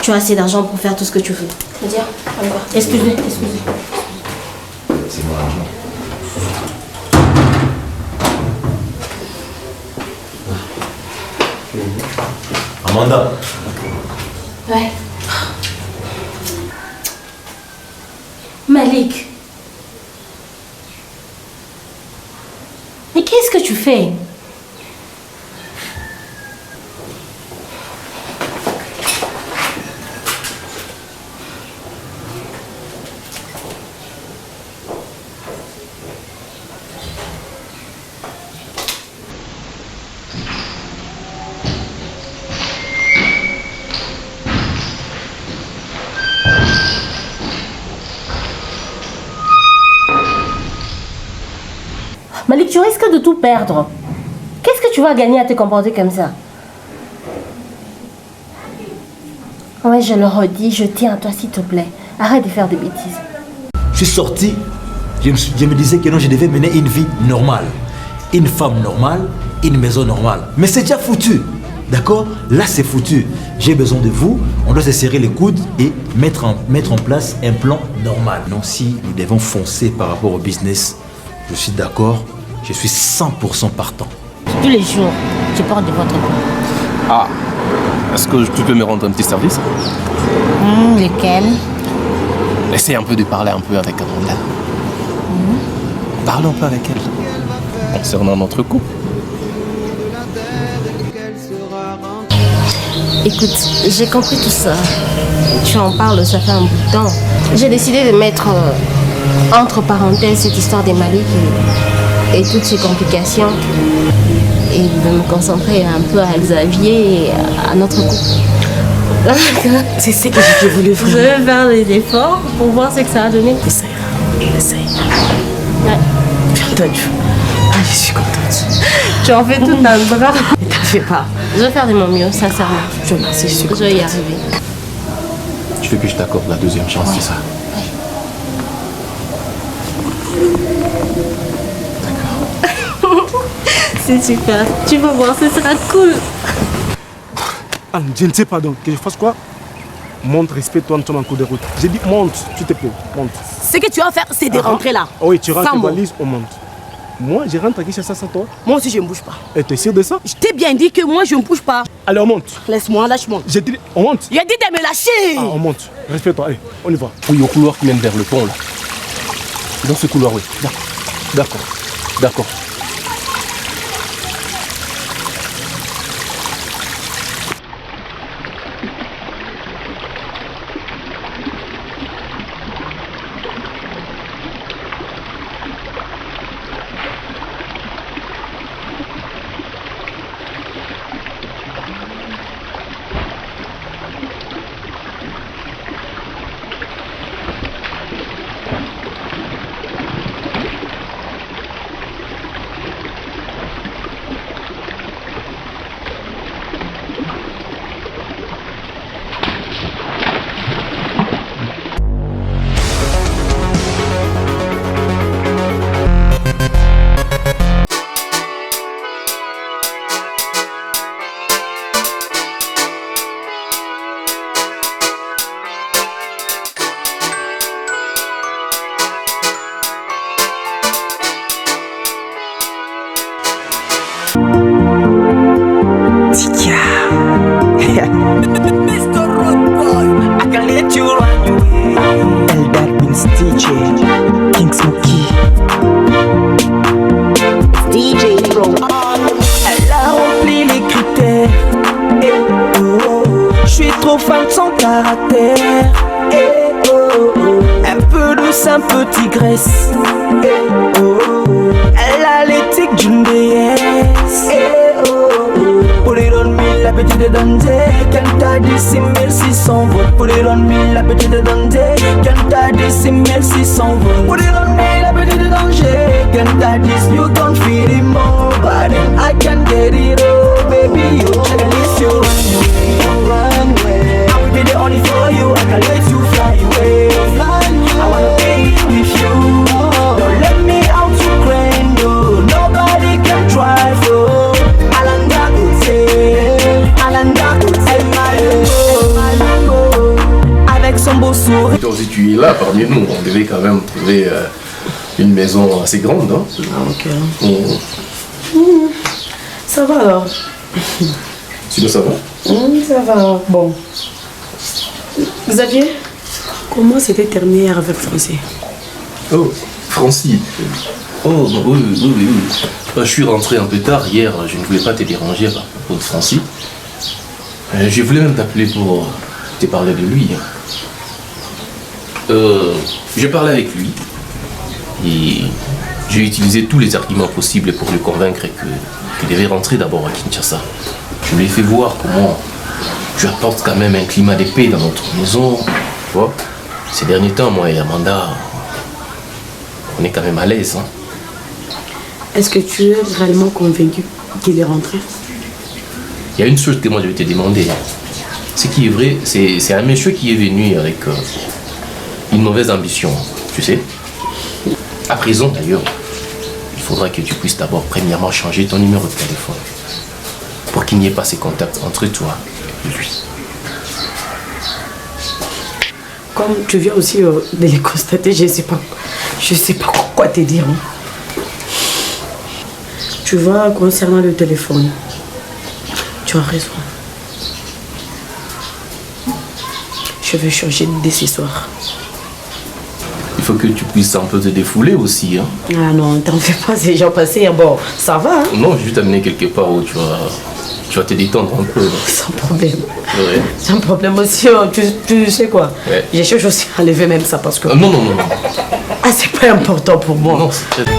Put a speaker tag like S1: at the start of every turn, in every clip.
S1: Tu as assez d'argent pour faire tout ce que tu veux. Nadia, on y va. Excuse-moi.
S2: C'est mon argent. Amanda.
S1: Ouais. Malik. Mais qu'est-ce que tu fais? Malik, tu risques de tout perdre. Qu'est-ce que tu vas gagner à te comporter comme ça? Ouais, je le redis, je tiens à toi, s'il te plaît. Arrête de faire des bêtises.
S2: Je suis sorti, je me disais que non, je devais mener une vie normale. Une femme normale, une maison normale. Mais c'est déjà foutu. D'accord? Là, c'est foutu. J'ai besoin de vous. On doit se serrer les coudes et mettre en place un plan normal. Non, si nous devons foncer par rapport au business, je suis d'accord. Je suis 100% partant.
S1: Tous les jours, tu parles de votre couple.
S3: Ah, est-ce que tu peux me rendre un petit service?
S1: Lequel?
S3: Essaye un peu de parler un peu avec Amanda. Parle un peu avec elle. Concernant notre couple.
S1: Écoute, j'ai compris tout ça. Tu en parles, ça fait un bout de temps. J'ai décidé de mettre entre parenthèses cette histoire des Malik et toutes ces complications et de me concentrer un peu à Xavier et à notre couple.
S4: C'est ce que j'ai voulu faire.
S1: Je vais faire des efforts pour voir ce que ça va donner.
S4: Essaye.
S1: Ouais.
S4: Bien entendu. Ah, je suis contente.
S1: Tu en fais tout dans le bras.
S4: Ne t'en fais pas.
S1: Je vais faire de mon mieux, sincèrement.
S4: Je te remercie, je suis
S1: Je
S4: contente.
S1: vais y arriver.
S3: Tu veux que je t'accorde la deuxième chance, c'est ça?
S1: C'est super. Tu vas voir, ce sera cool.
S5: Ah, je ne sais pas donc, que je fasse quoi? Monte, respecte-toi, nous sommes en cours de route. J'ai dit monte, s'il te plaît, monte.
S4: Ce que tu vas faire, c'est de rentrer là.
S5: Oui, tu rentres,
S4: Sans
S5: tu
S4: mots.
S5: valises, on monte. Moi, je rentre à Kinshasa sans toi.
S4: Moi aussi, je ne bouge pas.
S5: Et t'es sûr de ça?
S4: Je t'ai bien dit que moi, je ne bouge pas.
S5: Alors monte.
S4: Laisse-moi, lâche-moi.
S5: J'ai dit, on monte.
S4: J'ai dit de me lâcher.
S5: Ah, on monte. Respecte-toi, allez, on y va.
S3: Oui, au couloir qui mène vers le pont, là. Dans ce couloir, oui. D'accord. D'accord.
S6: Mr. Road Boy, I can let you run away. Eldad Prince DJ, King Smokey, DJ Pro. Elle a rempli les critères. Eh, oh, oh. Je suis trop fan de son caractère. Eh, oh, oh. Un peu douce, un peu tigresse. Eh, oh, oh. Elle a l'éthique d'une déesse. Eh, oh, oh. Put it on me, la petite danger. Quand t'as dit si merci sans vote. Put it on me, la petite danger. Quand t'as dit si merci sans vote. Put it on me, la petite danger. Quand t'as dit you don't feel it more. But then I can get it all, baby. You can let you run away. I will be the only for you. I can let you fly away. I wanna be with you. Don't let me out to cry. No, nobody can drive you. Alanga could say, Alanga could say, my love.
S3: Toi aussi, tu es là parmi nous. On devait quand même trouver une maison assez grande, hein.
S4: Ah, ok. Ça va alors.
S3: Sinon, ça va?
S4: Ça va. Bon. Xavier, comment c'était terminé avec Français?
S3: Oh, Francis. Oh, oui. Je suis rentré un peu tard hier. Je ne voulais pas te déranger à propos de Francis. Je voulais même t'appeler pour te parler de lui. J'ai parlé avec lui et j'ai utilisé tous les arguments possibles pour le convaincre qu'il devait rentrer d'abord à Kinshasa. Je lui ai fait voir comment tu apportes quand même un climat de paix dans notre maison. Tu vois, ces derniers temps, moi et Amanda, on est quand même à l'aise. Hein.
S4: Est-ce que tu es réellement convaincu qu'il est rentré?
S3: Il y a une chose que moi je vais te demander. Ce qui est vrai, c'est un monsieur qui est venu avec une mauvaise ambition, tu sais. À présent d'ailleurs, il faudra que tu puisses d'abord premièrement changer ton numéro de téléphone pour qu'il n'y ait pas ces contacts entre toi et lui.
S4: Comme tu viens aussi de les constater, je sais pas quoi te dire. Hein. Tu vois, concernant le téléphone, tu as raison. Je vais changer dès ce soir.
S3: Il faut que tu puisses un peu te défouler aussi. Hein.
S4: Ah non, t'en fais pas, c'est déjà passé. Bon, ça va. Hein?
S3: Non, je vais t'amener quelque part où tu vas te détendre un peu.
S4: Sans problème.
S3: Ouais.
S4: Sans problème aussi, tu sais quoi.
S3: Ouais.
S4: Je cherche aussi à lever même ça parce que...
S3: Non.
S4: Ah, c'est pas important pour moi.
S3: Non, c'est très...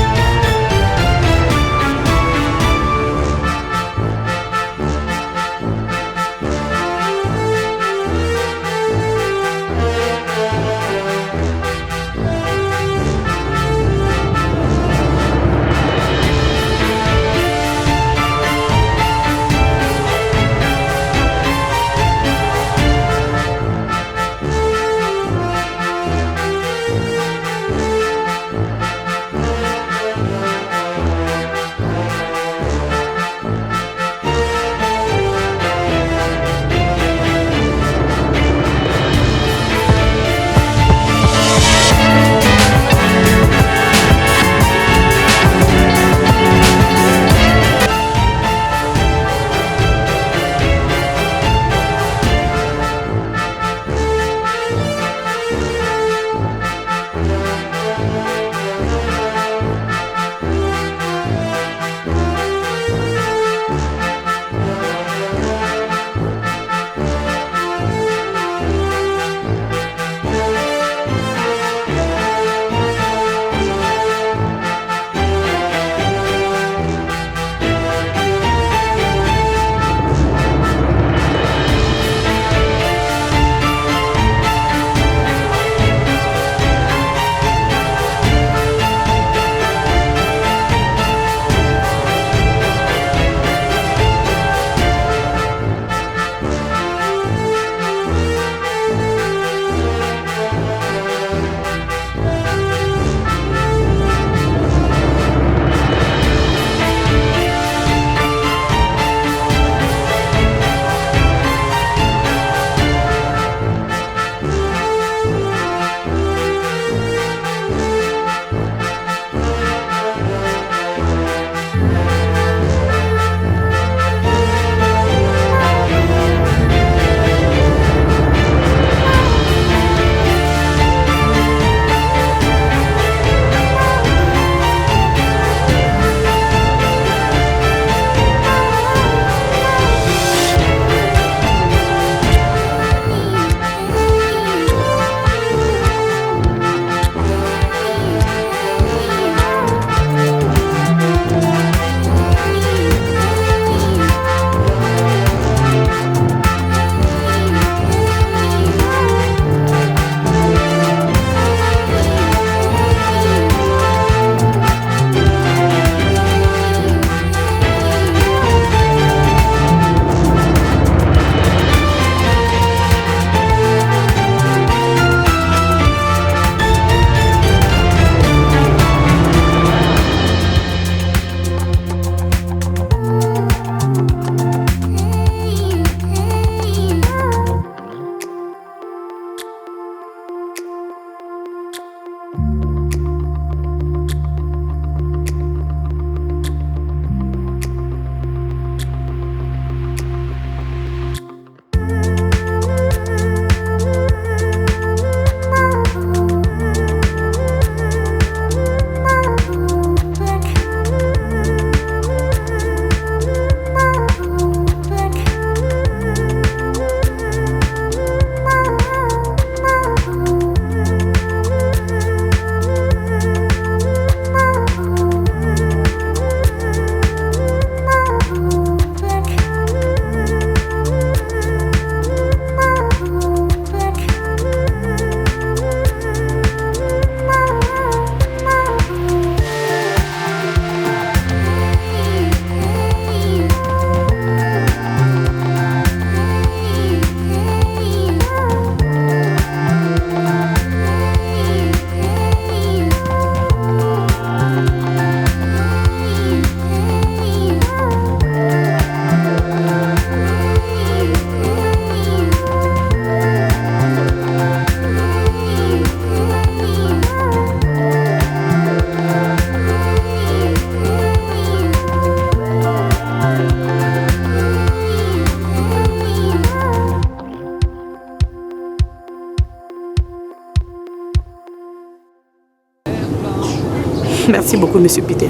S4: Merci beaucoup, monsieur Peter.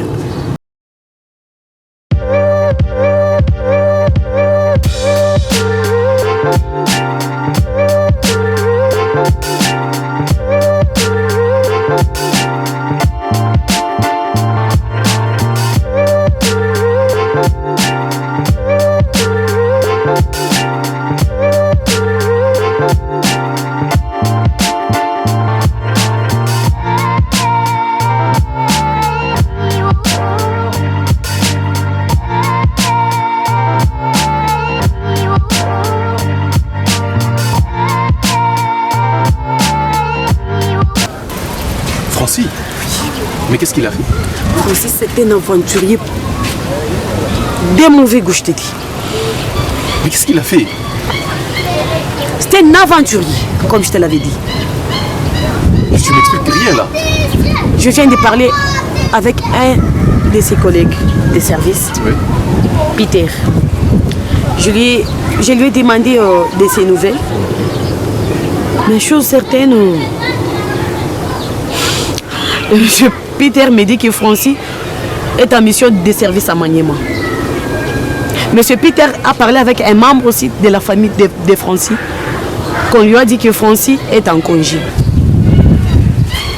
S3: Francis, mais qu'est-ce qu'il a fait?
S4: Francis, c'est un aventurier. Des mauvais goûts, je te dis.
S3: Mais qu'est-ce qu'il a fait?
S4: C'était un aventurier, comme je te l'avais dit.
S3: Mais tu m'expliques rien là.
S4: Je viens de parler avec un de ses collègues de service,
S3: Oui.
S4: Peter. Je lui ai demandé de ses nouvelles. Mais chose certaine, Monsieur Peter me dit que Francis est en mission de service à Maniema. Monsieur Peter a parlé avec un membre aussi de la famille de Francis, qu'on lui a dit que Francis est en congé.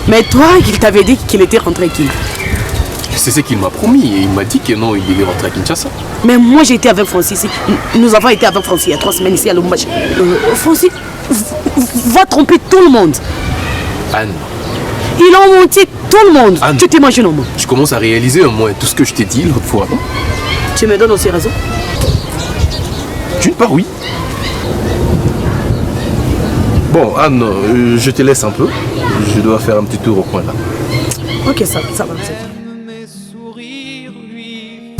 S4: Mais toi, il t'avait dit qu'il était rentré qui?
S3: C'est ce qu'il m'a promis et il m'a dit que non, il devait rentrer à Kinshasa.
S4: Mais moi j'étais avec Francis. Nous avons été avec Francis il y a 3 semaines ici à Lubumbashi. Francis va tromper tout le monde.
S3: Anne,
S4: Il a menti tout le monde.
S3: Anne.
S4: Tu t'imagines au moins.
S3: je commence à réaliser au moins tout ce que je t'ai dit l'autre fois. Non?
S4: Tu me donnes aussi raison.
S3: D'une part, oui. Bon, Anne, je te laisse un peu. Je dois faire un petit tour au coin là.
S4: Ok, ça va.
S6: Mes sourires lui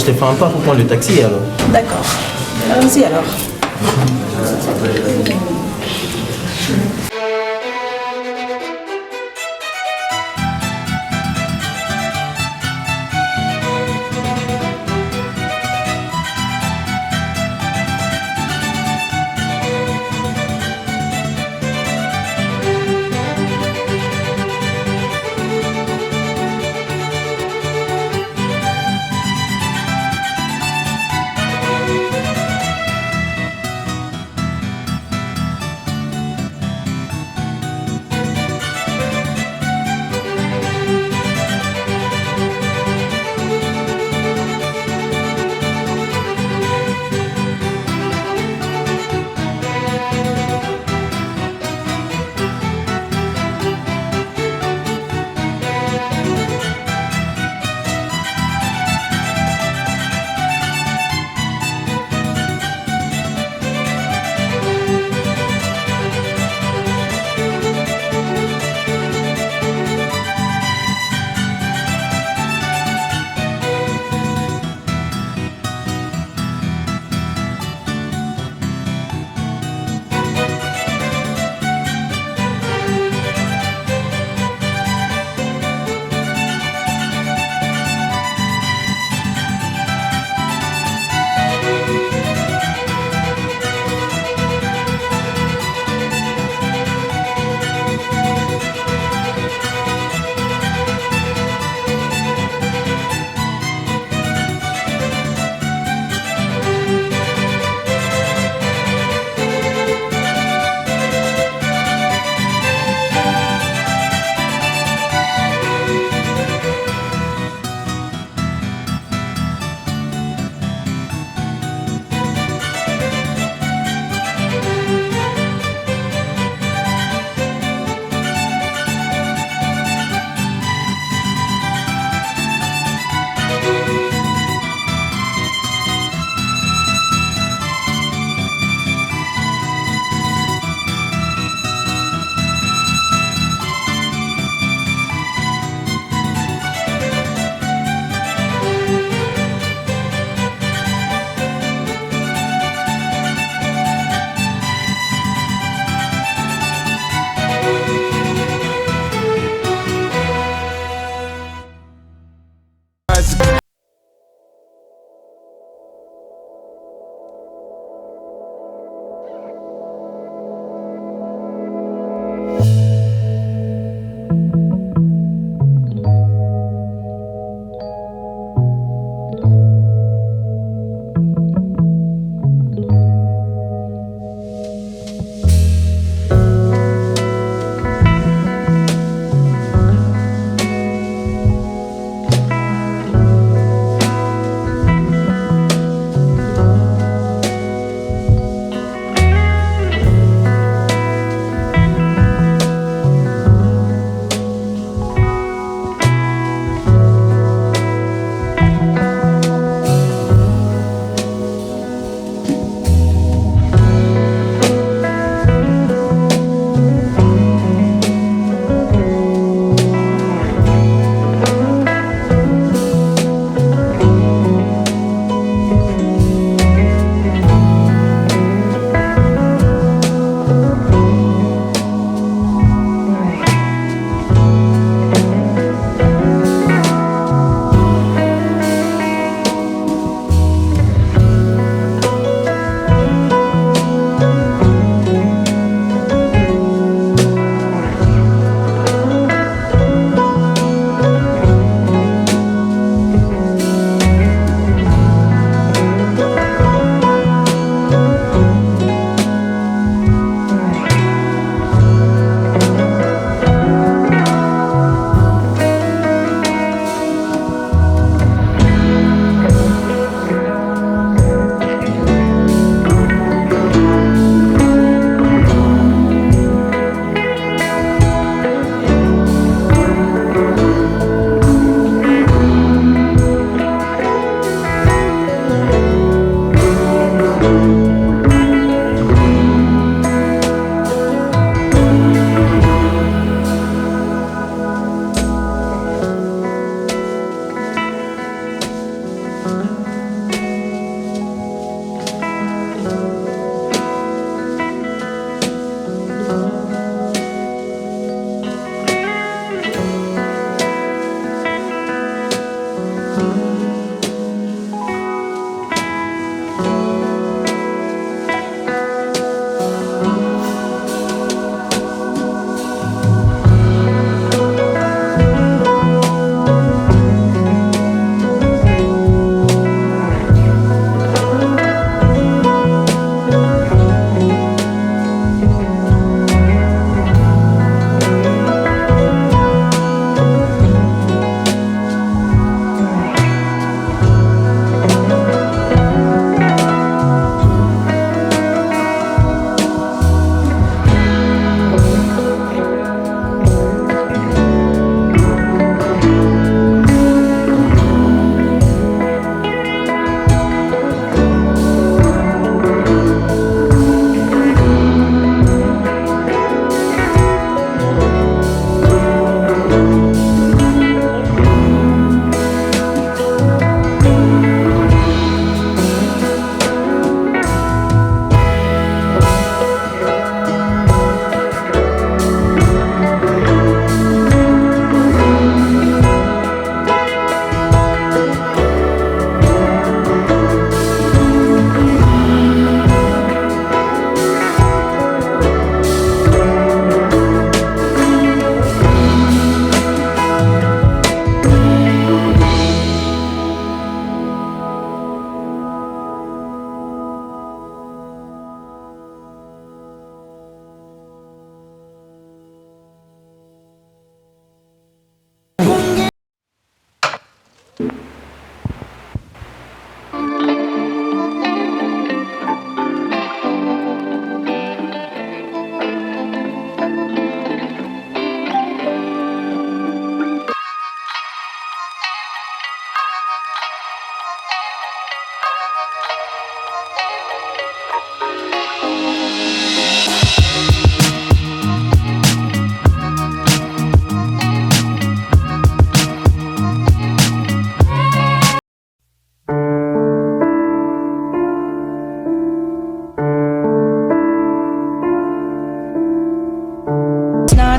S3: je te fais un pas pour prendre le taxi alors.
S4: D'accord. Allons-y alors.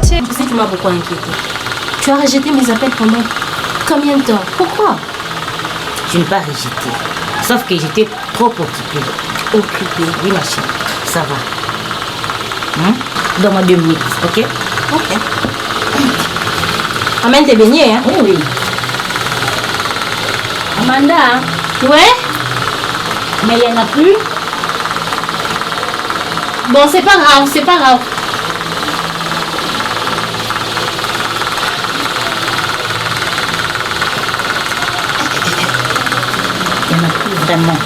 S1: Je sais, tu m'as beaucoup inquiété. Tu as rejeté mes appels pendant combien de temps? Pourquoi?
S7: Je n'ai pas rejeté. Sauf que j'étais trop occupée. Occupée, oui ma chérie. Ça va. Donne-moi 2 minutes, ok?
S1: Ok. Amène tes beignets, hein?
S7: Oui, oui. Amanda, hein?
S1: Ouais?
S7: Mais il n'y en a plus.
S1: Bon, c'est pas grave, c'est pas grave.
S7: Il n'y en a plus vraiment.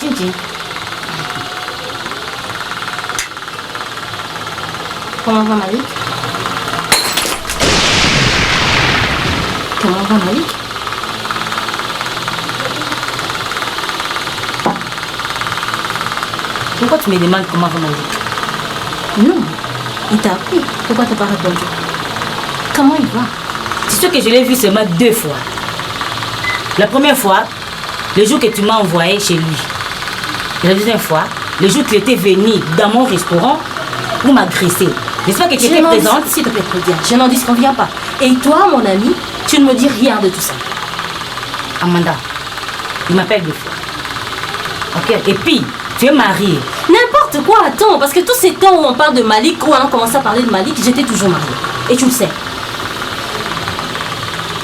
S7: Tchin.
S1: Comment va Malik? Comment va Malik?
S7: Pourquoi tu me demandes comment va Malik?
S1: Non, il t'a appris. Pourquoi t'as pas répondu? Comment il va?
S7: C'est sûr que je l'ai vu seulement 2 fois. La première fois, le jour que tu m'as envoyé chez lui. Et la deuxième fois, le jour qu'il était venu dans mon restaurant pour m'agresser. J'espère que tu étais présente.
S1: S'il te plaît, Claudia, je n'en disconviens pas. Et toi, mon ami, tu ne me dis rien de tout ça.
S7: Amanda, il m'appelle 2 fois. Ok, et puis, tu es mariée.
S1: N'importe quoi, attends, parce que tous ces temps où on parle de Malik, où on a commencé à parler de Malik, j'étais toujours mariée. Et tu le sais.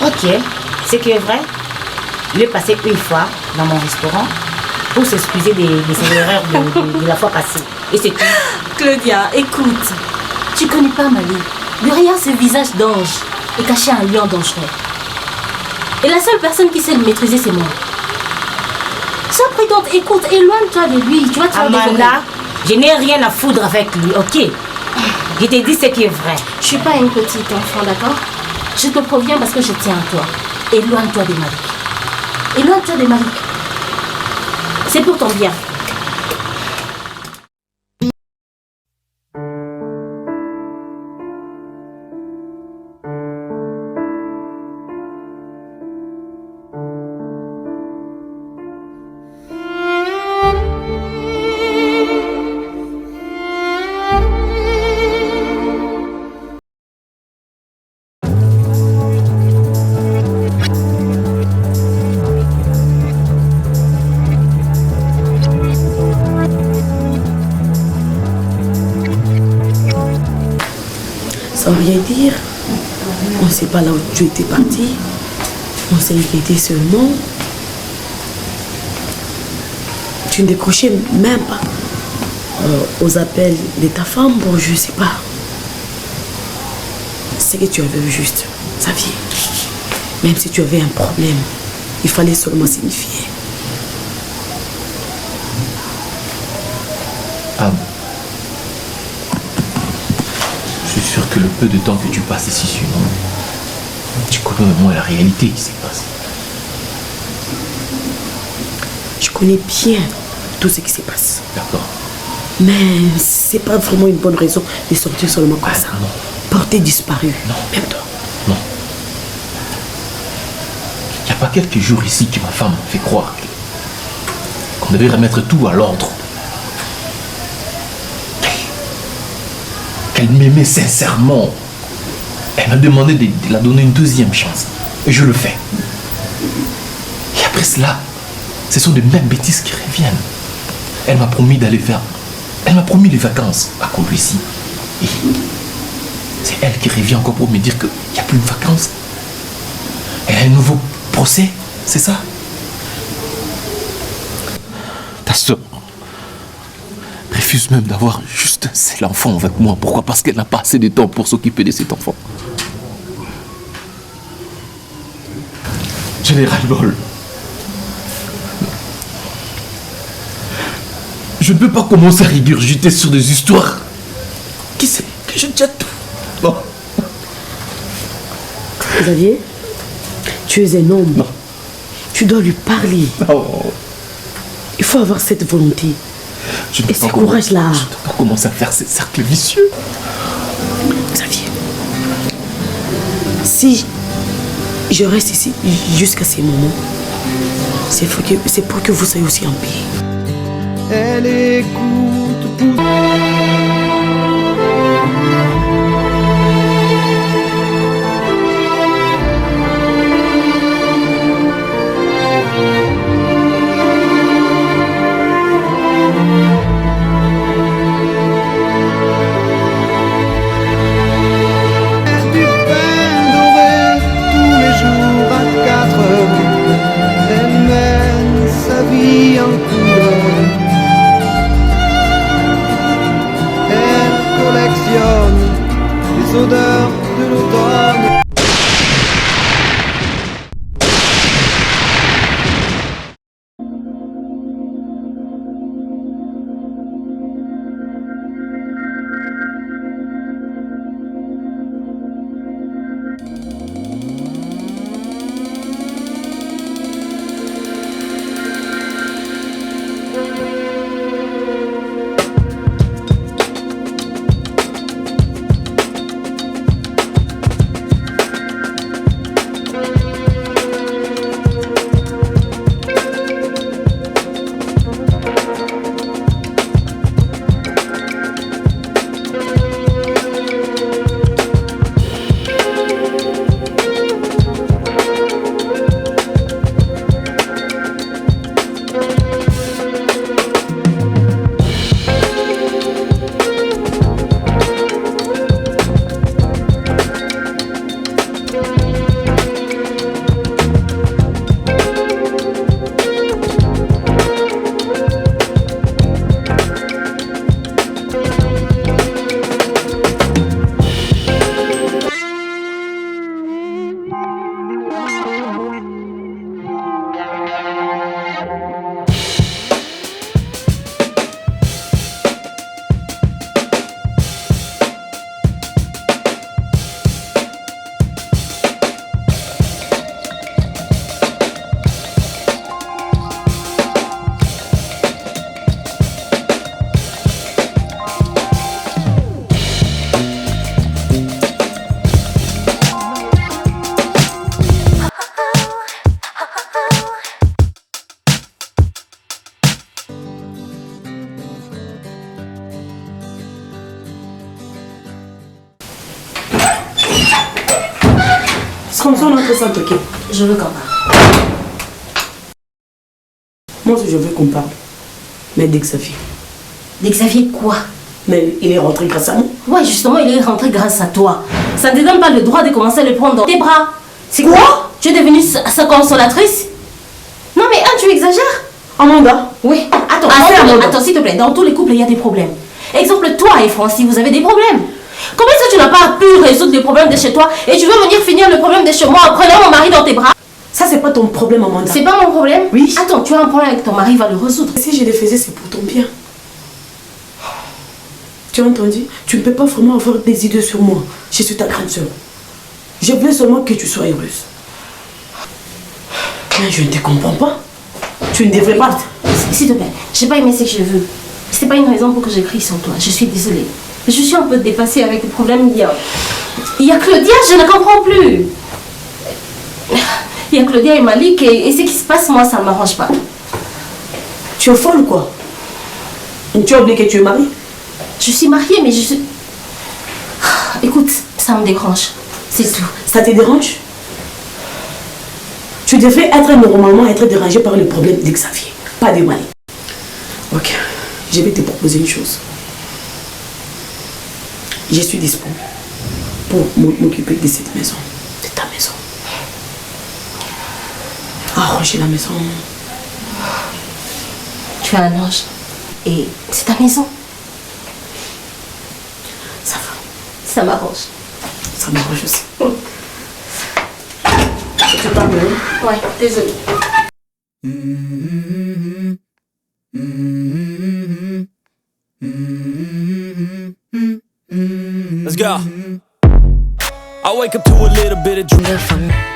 S7: Ok, ce qui est vrai, il est passé 1 fois dans mon restaurant pour s'excuser de ses erreurs de la fois passée. Et c'est tout.
S1: Claudia, écoute, tu connais pas Malik. Derrière ce visage d'ange est caché un lion dangereux. Et la seule personne qui sait le maîtriser, c'est moi. Sois prudente, écoute, éloigne-toi de lui. Tu vas te faire dévorer.
S7: Amanda, je n'ai rien à foudre avec lui, ok? Je te dis ce qui est vrai.
S1: Je suis pas une petite enfant, d'accord? Je te préviens parce que je tiens à toi. Éloigne-toi de Malik. Éloigne-toi de Malik. C'est pour ton bien.
S4: Sans rien dire, on ne sait pas là où tu étais parti. On s'est inquiété seulement. Tu ne décrochais même pas aux appels de ta femme. Bon, je ne sais pas. C'est que tu avais juste sa vie. Même si tu avais un problème, il fallait seulement signifier.
S3: Ah. Je suis sûr que le peu de temps que tu passes ici sur nous, tu connais au moins la réalité qui s'est passée.
S4: Je connais bien tout ce qui se passe.
S3: D'accord.
S4: Mais c'est pas vraiment une bonne raison de sortir seulement comme ça.
S3: Non.
S4: Porter disparu.
S3: Non.
S4: Même toi.
S3: Non. Il n'y a pas quelques jours ici que ma femme m'a fait croire qu'on devait remettre tout à l'ordre. Qu'elle m'aimait sincèrement. Elle m'a demandé de la donner une 2e chance. Et je le fais. Et après cela, ce sont les mêmes bêtises qui reviennent. Elle m'a promis d'aller faire... Elle m'a promis les vacances à Colombie. Et c'est elle qui revient encore pour me dire qu'il n'y a plus de vacances. Elle a un nouveau procès, c'est ça? Ta soeur refuse même d'avoir juste un seul enfant avec moi. Pourquoi? Parce qu'elle n'a pas assez de temps pour s'occuper de cet enfant. Je l'ai ras-le-bol. Je ne peux pas commencer à régurgiter sur des histoires. Qui sait que j'ai déjà tout. Bon.
S4: Xavier, tu es un homme.
S3: Non.
S4: Tu dois lui parler.
S3: Non.
S4: Il faut avoir cette volonté. Et ce courage-là.
S3: Je ne peux pas commencer à faire ces cercles vicieux.
S4: Xavier, si je reste ici jusqu'à ces moments, c'est pour que vous soyez aussi en paix.
S6: Elle écoute tout. Du pain doré tous les jours à 4 heures. Elle mène sa vie en couleur. Elle collectionne les odeurs de l'automne.
S4: Comme ça, on entre sans toquer.
S1: Je veux qu'on parle.
S4: Moi aussi, je veux qu'on parle. Mais d'Xavier.
S1: D'Xavier quoi?
S4: Mais il est rentré grâce à moi.
S1: Ouais, justement, il est rentré grâce à toi. Ça ne te donne pas le droit de commencer à le prendre dans tes bras. C'est quoi? Tu es devenue sa consolatrice? Non mais tu exagères.
S4: Amanda?
S1: Oui. Attends,
S4: Amanda.
S1: attends, s'il te plaît. Dans tous les couples, il y a des problèmes. Exemple, toi et Francis, vous avez des problèmes. Comment ça tu n'as pas pu résoudre les problèmes de chez toi et tu veux venir finir le problème de chez moi en prenant mon mari dans tes bras?
S4: Ça, c'est pas ton problème, Amanda.
S1: C'est pas mon problème?
S4: Oui.
S1: Attends, tu as un problème avec ton mari, va le résoudre.
S4: Si je le faisais, c'est pour ton bien. Tu as entendu? Tu ne peux pas vraiment avoir des idées sur moi. Je suis ta grande soeur. Je veux seulement que tu sois heureuse. Mais je ne te comprends pas. Tu ne devrais pas.
S1: S'il te plaît, j'ai pas aimé ce que je veux. C'est pas une raison pour que j'écris sur toi. Je suis désolée. Je suis un peu dépassée avec les problèmes. Il y a Claudia, je ne comprends plus. Il y a Claudia et Malik et ce qui se passe, moi, ça ne m'arrange pas.
S4: Tu es folle ou quoi? Tu as oublié que tu es mariée?
S1: Je suis mariée, mais je suis... Écoute, ça me dérange. C'est tout.
S4: Ça te dérange? Tu devrais être normalement dérangé par les problèmes d'Xavier, pas de Malik. Ok, je vais te proposer une chose. Je suis disponible pour m'occuper de cette maison, de ta maison. Arranger la maison.
S1: Tu es un ange. Et c'est ta maison. Ça m'arrange.
S4: Ça m'arrange aussi.
S1: Tu parles? Ouais, désolée.
S6: Let's go. I wake up to a little bit of dream.